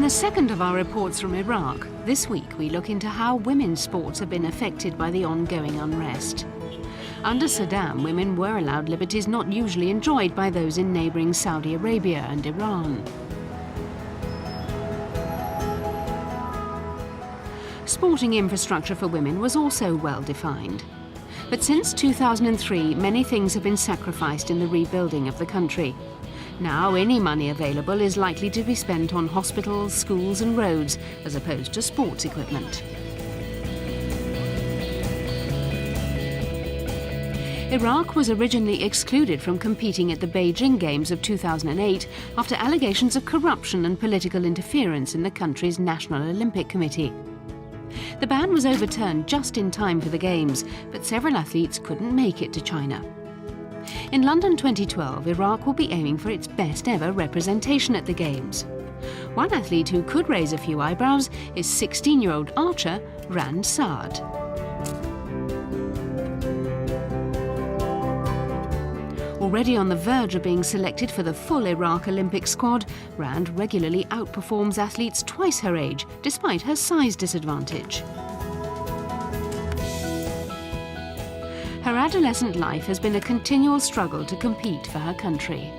the second of our reports from Iraq, this week we look into how women's sports have been affected by the ongoing unrest. Under Saddam, women were allowed liberties not usually enjoyed by those in neighbouring Saudi Arabia and Iran. Sporting infrastructure for women was also well defined. But since 2003, many things have been sacrificed in the rebuilding of the country. Now, any money available is likely to be spent on hospitals, schools and roads, as opposed to sports equipment. Iraq was originally excluded from competing at the Beijing Games of 2008 after allegations of corruption and political interference in the country's National Olympic Committee. The ban was overturned just in time for the Games, but several athletes couldn't make it to China. In London 2012, Iraq will be aiming for its best ever representation at the Games. One athlete who could raise a few eyebrows is 16-year-old archer Rfa'at. Already on the verge of being selected for the full Iraq Olympic squad, Rand regularly outperforms athletes twice her age, despite her size disadvantage. Her adolescent life has been a continual struggle to compete for her country.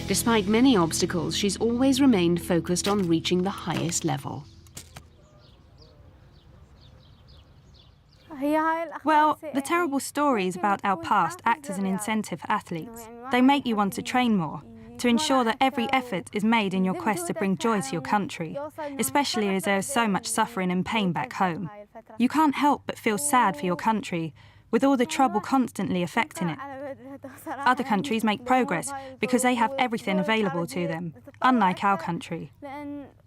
Despite many obstacles, she's always remained focused on reaching the highest level. Well, the terrible stories about our past act as an incentive for athletes. They make you want to train more, to ensure that every effort is made in your quest to bring joy to your country, especially as there is so much suffering and pain back home. You can't help but feel sad for your country, with all the trouble constantly affecting it. Other countries make progress because they have everything available to them, unlike our country.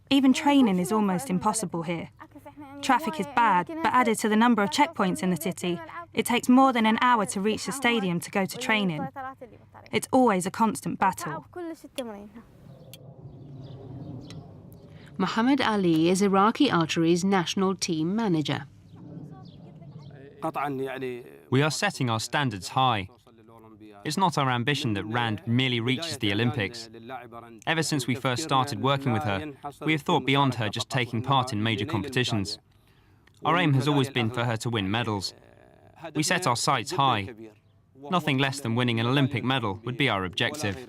Even training is almost impossible here. Traffic is bad, but added to the number of checkpoints in the city, it takes more than an hour to reach the stadium to go to training. It's always a constant battle. Muhammad Ali is Iraqi archery's national team manager. We are setting our standards high. It's not our ambition that Rand merely reaches the Olympics. Ever since we first started working with her, we have thought beyond her just taking part in major competitions. Our aim has always been for her to win medals. We set our sights high. Nothing less than winning an Olympic medal would be our objective.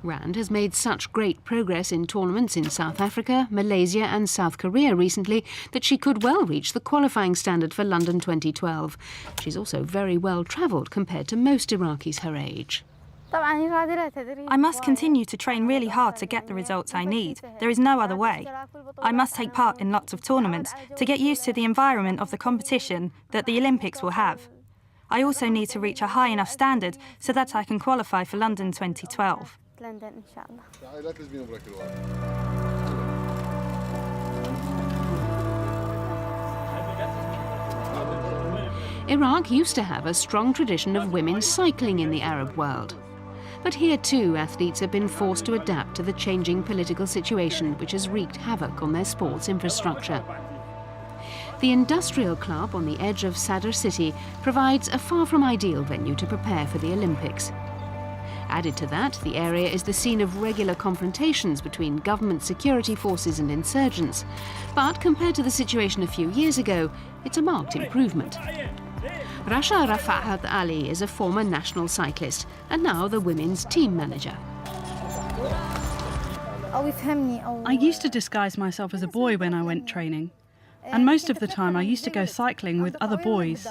Rand has made such great progress in tournaments in South Africa, Malaysia and South Korea recently that she could well reach the qualifying standard for London 2012. She's also very well travelled compared to most Iraqis her age. I must continue to train really hard to get the results I need. There is no other way. I must take part in lots of tournaments to get used to the environment of the competition that the Olympics will have. I also need to reach a high enough standard so that I can qualify for London 2012. Iraq used to have a strong tradition of women cycling in the Arab world. But here too, athletes have been forced to adapt to the changing political situation which has wreaked havoc on their sports infrastructure. The industrial club on the edge of Sadr city provides a far from ideal venue to prepare for the Olympics. Added to that, the area is the scene of regular confrontations between government security forces and insurgents. But compared to the situation a few years ago, it's a marked improvement. Rfa'at Ali is a former national cyclist and now the women's team manager. I used to disguise myself as a boy when I went training, and most of the time I used to go cycling with other boys.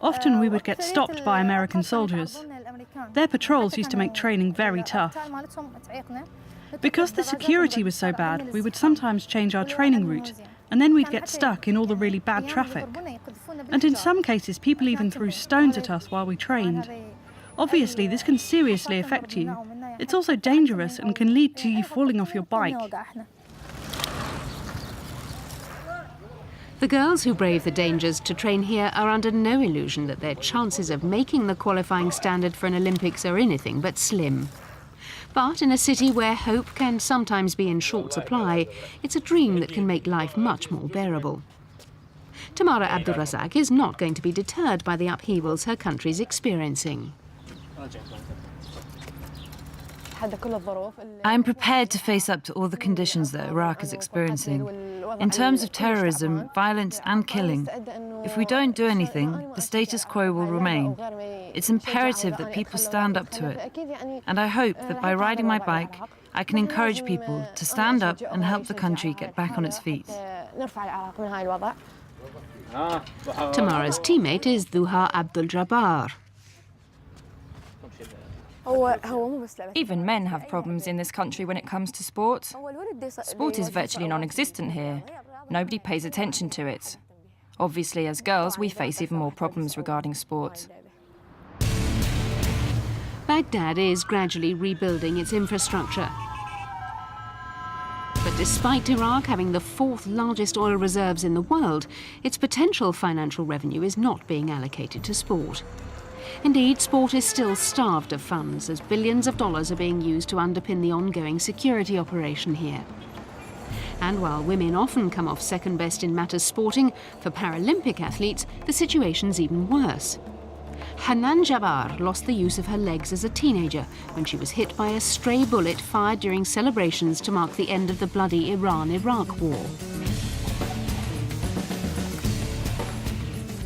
Often we would get stopped by American soldiers. Their patrols used to make training very tough. Because the security was so bad, we would sometimes change our training route, and then we'd get stuck in all the really bad traffic. And in some cases, people even threw stones at us while we trained. Obviously, this can seriously affect you. It's also dangerous and can lead to you falling off your bike. The girls who brave the dangers to train here are under no illusion that their chances of making the qualifying standard for an Olympics are anything but slim. But in a city where hope can sometimes be in short supply, it's a dream that can make life much more bearable. Tamara Abdul-Razaq is not going to be deterred by the upheavals her country's experiencing. I am prepared to face up to all the conditions that Iraq is experiencing. In terms of terrorism, violence and killing, if we don't do anything, the status quo will remain. It's imperative that people stand up to it. And I hope that by riding my bike, I can encourage people to stand up and help the country get back on its feet. Tamara's teammate is Duha Abdul-Jabar. Even men have problems in this country when it comes to sport. Sport is virtually non-existent here. Nobody pays attention to it. Obviously, as girls, we face even more problems regarding sport. Baghdad is gradually rebuilding its infrastructure. But despite Iraq having the 4th largest oil reserves in the world, its potential financial revenue is not being allocated to sport. Indeed, sport is still starved of funds, as billions of dollars are being used to underpin the ongoing security operation here. And while women often come off second best in matters sporting, for Paralympic athletes, the situation's even worse. Abdul-Jabar lost the use of her legs as a teenager when she was hit by a stray bullet fired during celebrations to mark the end of the bloody Iran-Iraq war.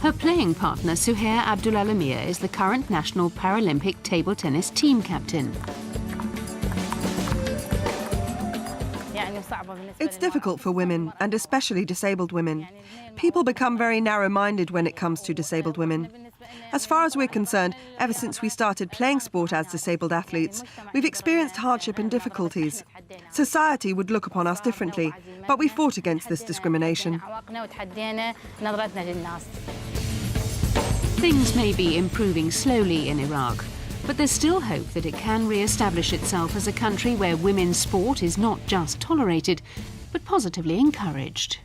Her playing partner, Suhair Abdul-Alamir, is the current national Paralympic table tennis team captain. It's difficult for women, and especially disabled women. People become very narrow-minded when it comes to disabled women. As far as we're concerned, ever since we started playing sport as disabled athletes, we've experienced hardship and difficulties. Society would look upon us differently, but we fought against this discrimination. Things may be improving slowly in Iraq, but there's still hope that it can re-establish itself as a country where women's sport is not just tolerated, but positively encouraged.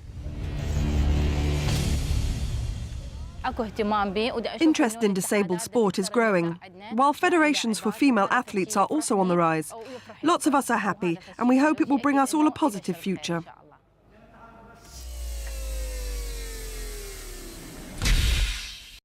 Interest in disabled sport is growing, while federations for female athletes are also on the rise. Lots of us are happy, and we hope it will bring us all a positive future.